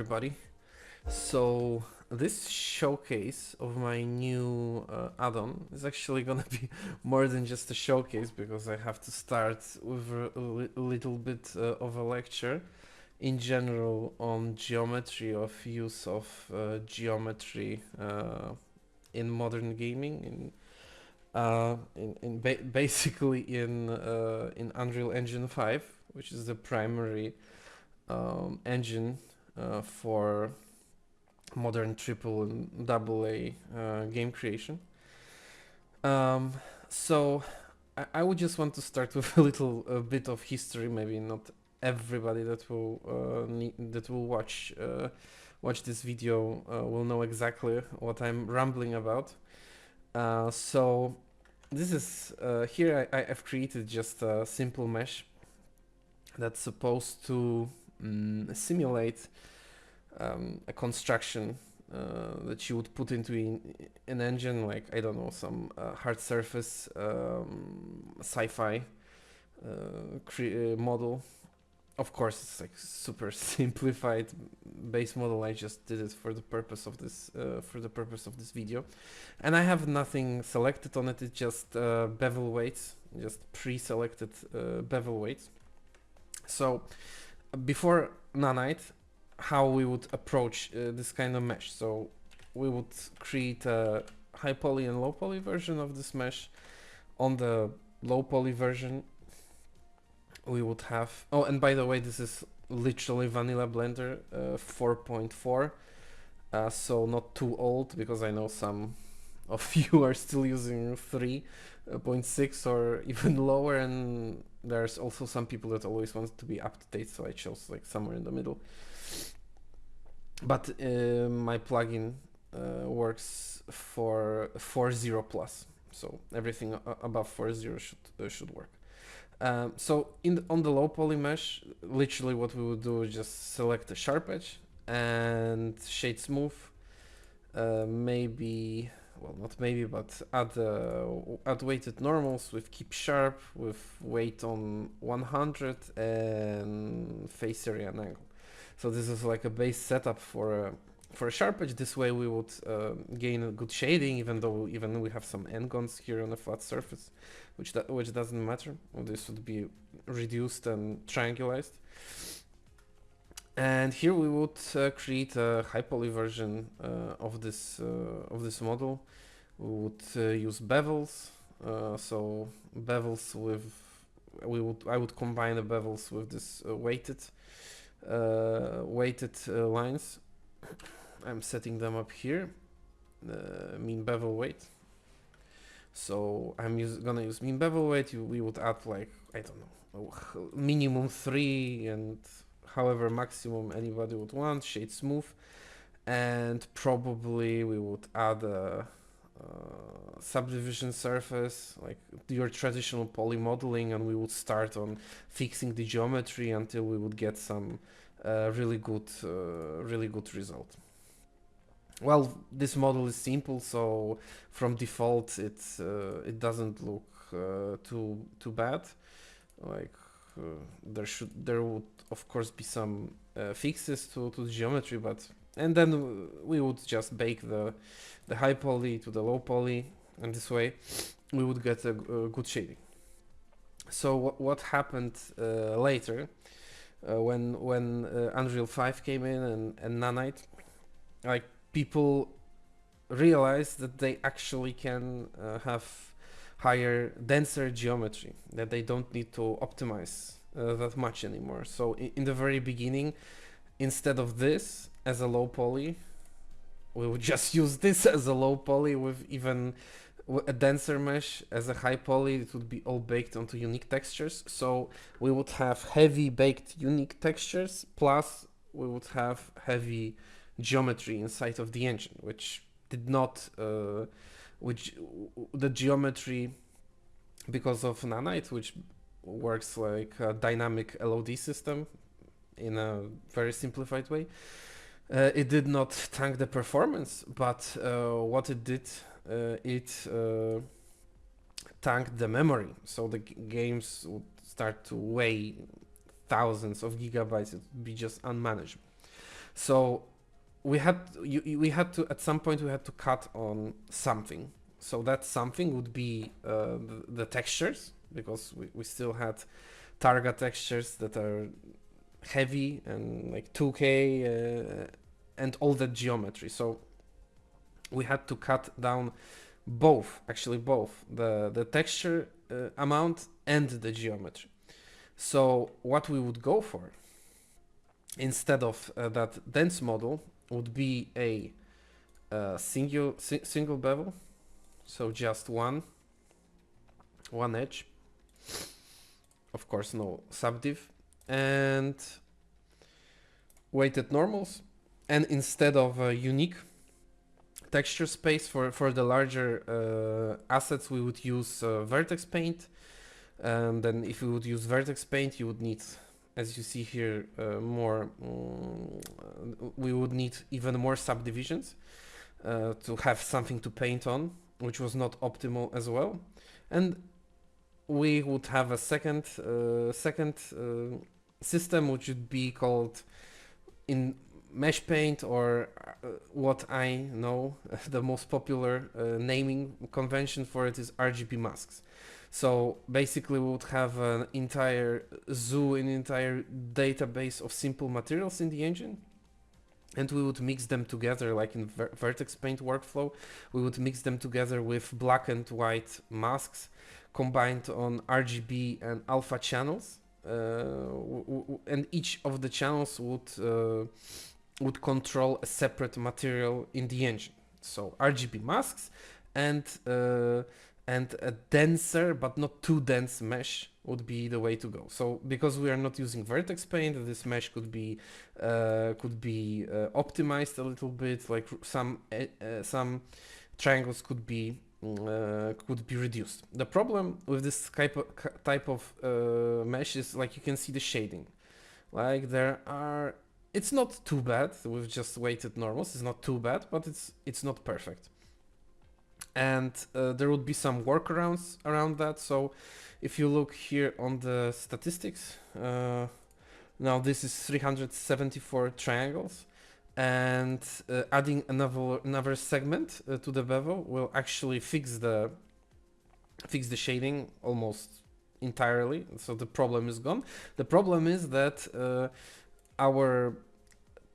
everybody. So this showcase of my new add-on is actually gonna be more than just a showcase, because I have to start with a little bit of a lecture in general on geometry, of use of geometry in modern gaming, basically in Unreal Engine 5, which is the primary engine for modern triple and double A game creation. So I would just want to start with a bit of history. Maybe not everybody that will watch this video will know exactly what I'm rambling about. So this is here I've created just a simple mesh that's supposed to simulate a construction that you would put into an engine, like, I don't know, some hard surface sci-fi model. Of course, it's like super simplified base model. I just did it for the purpose of this video, and I have nothing selected on it. It's just bevel weights, just pre-selected bevel weights. So before Nanite, how we would approach this kind of mesh. So we would create a high poly and low poly version of this mesh. On the low poly version, we would have, oh, and by the way, this is literally vanilla Blender 4.4, so not too old, because I know some of you are still using 3.6 or even lower, and there's also some people that always want to be up to date, so I chose like somewhere in the middle. But my plugin works for 4.0 plus, so everything above 4.0 should work. So on the low poly mesh, literally what we would do is just select a sharp edge and shade smooth. Maybe, well, not maybe, but add weighted normals with keep sharp, with weight on 100 and face area and angle. So this is like a base setup for a sharp edge. This way we would gain a good shading, even we have some n-gons here on a flat surface, which doesn't matter. This would be reduced and triangularized. And here we would create a high poly version of this model. We would use bevels. So bevels with I would combine the bevels with this weighted lines. I'm setting them up here. Mean bevel weight. So I'm gonna use mean bevel weight. We would add, like, I don't know, minimum 3 and however maximum anybody would want. Shade smooth, and probably we would add a subdivision surface, like your traditional poly modeling, and we would start on fixing the geometry until we would get some really good result. Well, this model is simple, so from default it doesn't look too bad. Like there would of course be some fixes to the geometry, and then we would just bake the high poly to the low poly, and this way we would get a good shading. So what happened later when Unreal 5 came in and Nanite, like, people realized that they actually can have higher, denser geometry, that they don't need to optimize that much anymore. So in the very beginning, instead of this as a low poly, we would just use this as a low poly with even a denser mesh as a high poly. It would be all baked onto unique textures. So we would have heavy baked unique textures, plus we would have heavy geometry inside of the engine, which did not the geometry, because of Nanite, which works like a dynamic LOD system in a very simplified way, it did not tank the performance, but what it did, it tanked the memory. So the games would start to weigh thousands of gigabytes. It would be just unmanageable. So we had to at some point we had to cut on something. So that something would be the textures, because we still had target textures that are heavy and like 2K and all that geometry. So we had to cut down both, actually both, the texture amount and the geometry. So what we would go for instead of that dense model would be a single bevel, so just one edge, of course no subdiv, and weighted normals, and instead of a unique texture space for the larger assets, we would use vertex paint. And then if we would use vertex paint, you would need, as you see here, we would need even more subdivisions to have something to paint on, which was not optimal as well. And we would have a second system, which would be called in mesh paint, or what I know the most popular naming convention for it is RGB masks. So basically we would have an entire zoo, an entire database of simple materials in the engine, and we would mix them together like in vertex paint workflow. We would mix them together with black and white masks combined on RGB and alpha channels, and each of the channels would control a separate material in the engine. So RGB masks and a denser but not too dense mesh would be the way to go. So because we are not using vertex paint, this mesh could be optimized a little bit. Like some triangles could be reduced. The problem with this type of mesh is, like, you can see the shading. Like it's not too bad with just weighted normals. It's not too bad, but it's not perfect. And there would be some workarounds around that. So if you look here on the statistics, now this is 374 triangles, and adding another segment to the bevel will actually fix the shading almost entirely. So the problem is gone. The problem is that our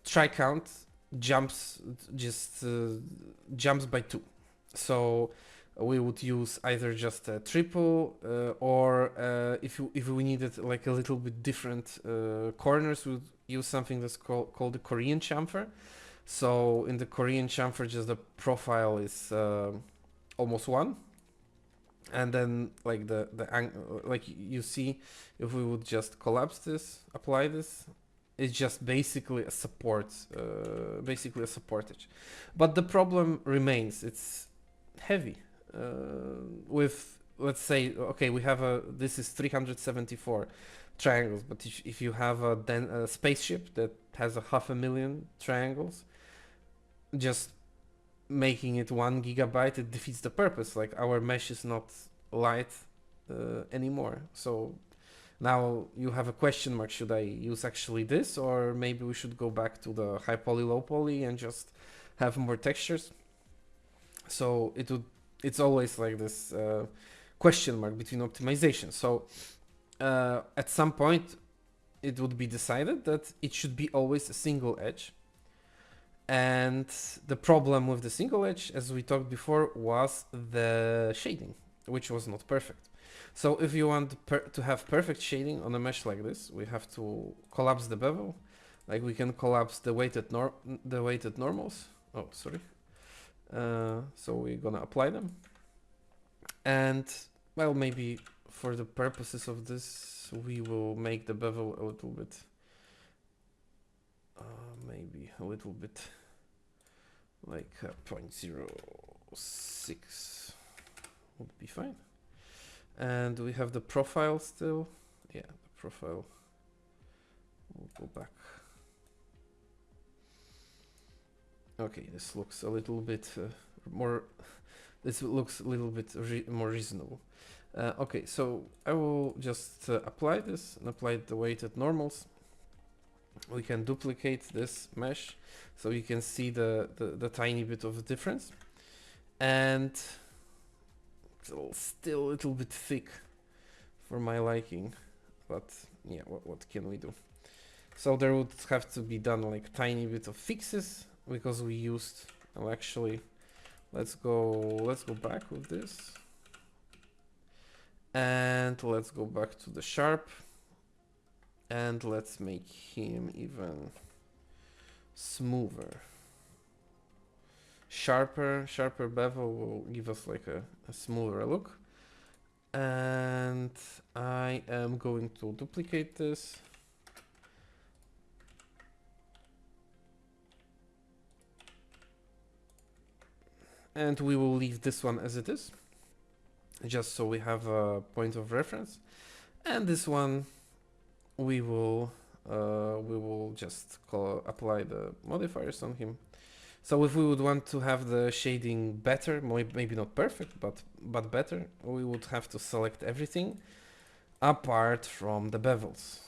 try count jumps by 2. So we would use either just a triple or if we needed like a little bit different corners, we would use something that's called the Korean chamfer. So in the Korean chamfer, just the profile is almost 1, and then like the like you see, if we would just collapse this, apply this, it's just basically a support edge. But the problem remains. It's heavy. With, let's say, okay, we have this is 374 triangles, but if you have a spaceship that has 500,000 triangles, just making it 1 gigabyte, it defeats the purpose. Like, our mesh is not light anymore. So now you have a question mark. Should I use actually this, or maybe we should go back to the high poly, low poly and just have more textures? So it's always like this question mark between optimization. So at some point it would be decided that it should be always a single edge. And the problem with the single edge, as we talked before, was the shading, which was not perfect. So if you want to have perfect shading on a mesh like this, we have to collapse the bevel. Like, we can collapse the weighted normals. Oh, sorry. So we're gonna apply them. And, well, maybe for the purposes of this, we will make the bevel a little bit, maybe a little bit like 0.06 would be fine. And we have the profile still. Yeah, the profile. We'll go back. Okay, this looks a little bit more. This looks a little bit more reasonable. Okay, so I will just apply this and apply the weighted normals. we can duplicate this mesh so you can see the tiny bit of difference. And it's still a little bit thick for my liking, but yeah, what can we do? So there would have to be done like tiny bit of fixes because we used, well, actually, let's go back with this. And let's go back to the sharp. And let's make him even smoother. Sharper bevel will give us like a smoother look. And I am going to duplicate this. And we will leave this one as it is, just so we have a point of reference. And this one, we will just apply the modifiers on him. So if we would want to have the shading better, maybe not perfect, but better, we would have to select everything apart from the bevels.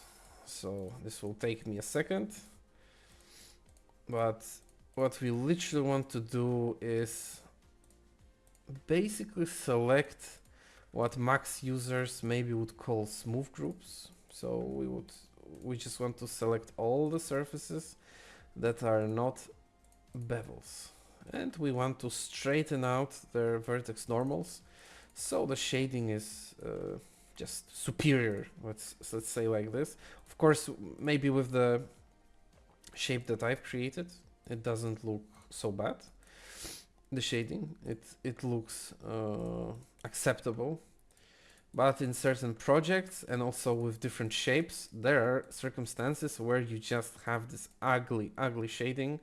So this will take me a second. But what we literally want to do is basically select what Max users maybe would call smooth groups. So we just want to select all the surfaces that are not bevels, and we want to straighten out their vertex normals so the shading is just superior, let's say like this. Of course, maybe with the shape that I've created, it doesn't look so bad. The shading, it looks acceptable. But in certain projects and also with different shapes, there are circumstances where you just have this ugly shading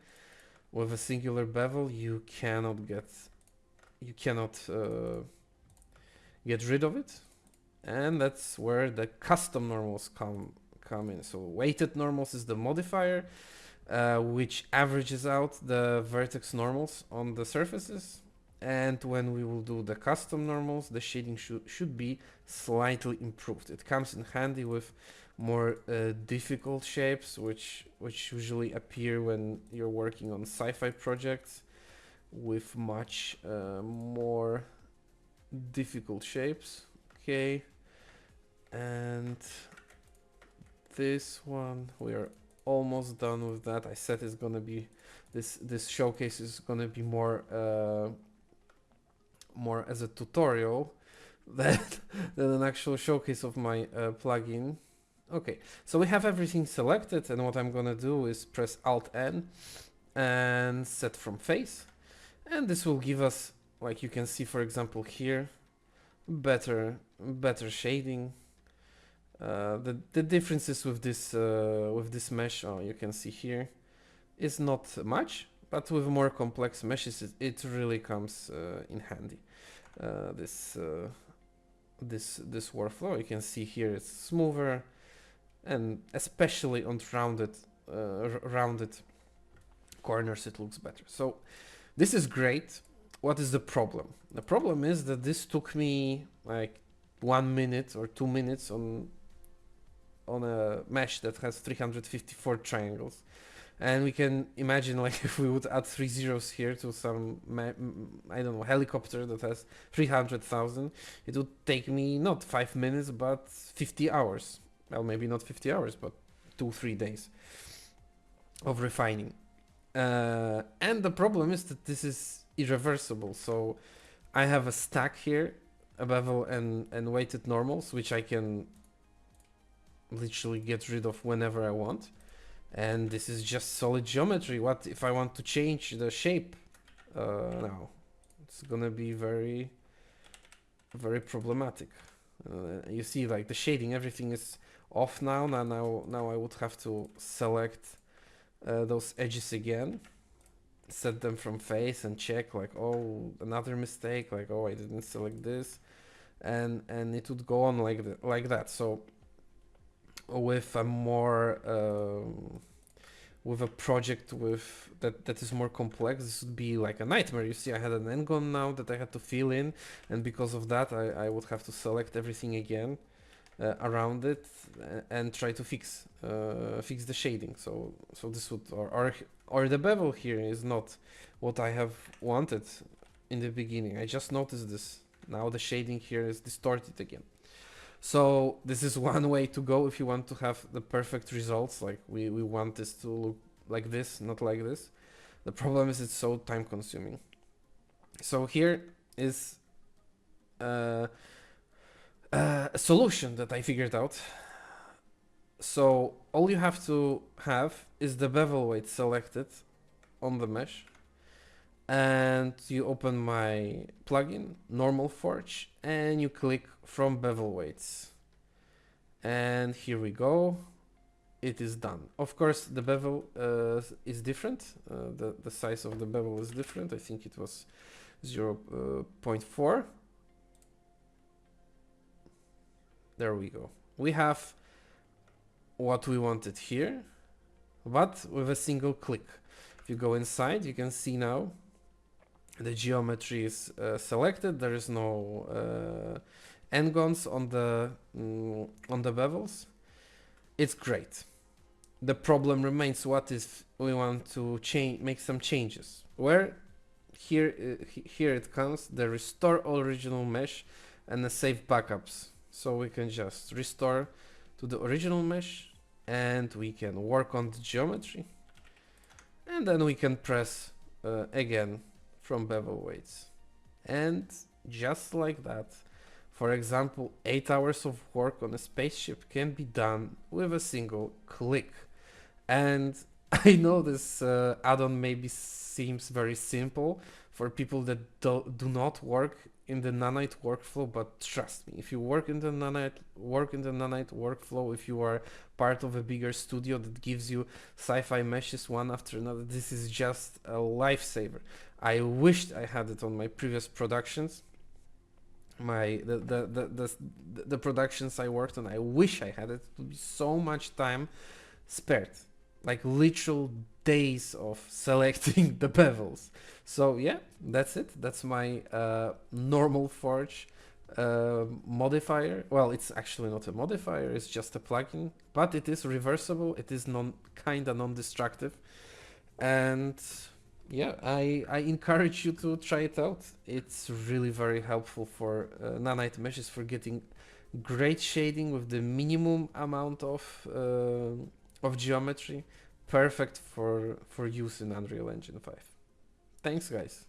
with a singular bevel. You cannot get rid of it, and that's where the custom normals come in. So weighted normals is the modifier, which averages out the vertex normals on the surfaces. And when we will do the custom normals, the shading should be slightly improved. It comes in handy with more difficult shapes, which usually appear when you're working on sci-fi projects with much more difficult shapes. Okay, and this one, we are almost done with that. I said it's gonna be this showcase is gonna be more as a tutorial than an actual showcase of my plugin. Okay, so we have everything selected, and what I'm gonna do is press Alt N and set from face, and this will give us, like you can see, for example, here, better shading. The differences with this mesh, you can see here, is not much, but with more complex meshes, it really comes in handy. This workflow, you can see here, it's smoother, and especially on rounded corners, it looks better. So this is great. What is the problem? The problem is that this took me like 1 minute or 2 minutes on a mesh that has 354 triangles. And we can imagine, like, if we would add 3 zeros here to some, I don't know, helicopter that has 300,000, it would take me not 5 minutes, but 50 hours. Well, maybe not 50 hours, but 2-3 days of refining. And the problem is that this is irreversible. So I have a stack here, a bevel and weighted normals, which I can literally get rid of whenever I want. And this is just solid geometry. What if I want to change the shape now? It's gonna be very, very problematic. You see, like, the shading, everything is off now. Now I would have to select those edges again, set them from face, and check, like, oh, another mistake, like, oh, I didn't select this, and it would go on like that. So with a more with a project with that is more complex, this would be like a nightmare. You see, I had an n-gon now that I had to fill in, and because of that I would have to select everything again, around it and try to fix the shading. So this would or the bevel here is not what I have wanted in the beginning. I just noticed this. Now the shading here is distorted again. So this is one way to go if you want to have the perfect results. Like we want this to look like this, not like this. The problem is it's so time consuming. So here is a solution that I figured out. So all you have to have is the bevel weight selected on the mesh, and you open my plugin NormalForge and you click from bevel weights, and here we go. It is done. Of course the bevel is different. The size of the bevel is different. I think it was 0.4. There we go. We have what we wanted here, but with a single click. If you go inside, you can see now the geometry is selected. There is no n-gons on the bevels. It's great. The problem remains, what if we want to make some changes? Where here it comes, the restore original mesh and the save backups. So we can just restore to the original mesh and we can work on the geometry, and then we can press again from bevel weights, and just like that, for example, 8 hours of work on a spaceship can be done with a single click. And I know this add-on maybe seems very simple for people that do not work in the Nanite workflow, but trust me, if you work in the Nanite workflow, if you are part of a bigger studio that gives you sci-fi meshes one after another, this is just a lifesaver. I wished I had it on my previous productions. The productions I worked on, I wish I had it. It would be so much time spared, like literal days of selecting the bevels. So yeah, that's it. That's my NormalForge modifier. Well, it's actually not a modifier, it's just a plugin, but it is reversible, it is kinda non-destructive, and yeah, I encourage you to try it out. It's really very helpful for Nanite meshes, for getting great shading with the minimum amount of geometry. Perfect for use in Unreal Engine 5. Thanks, guys.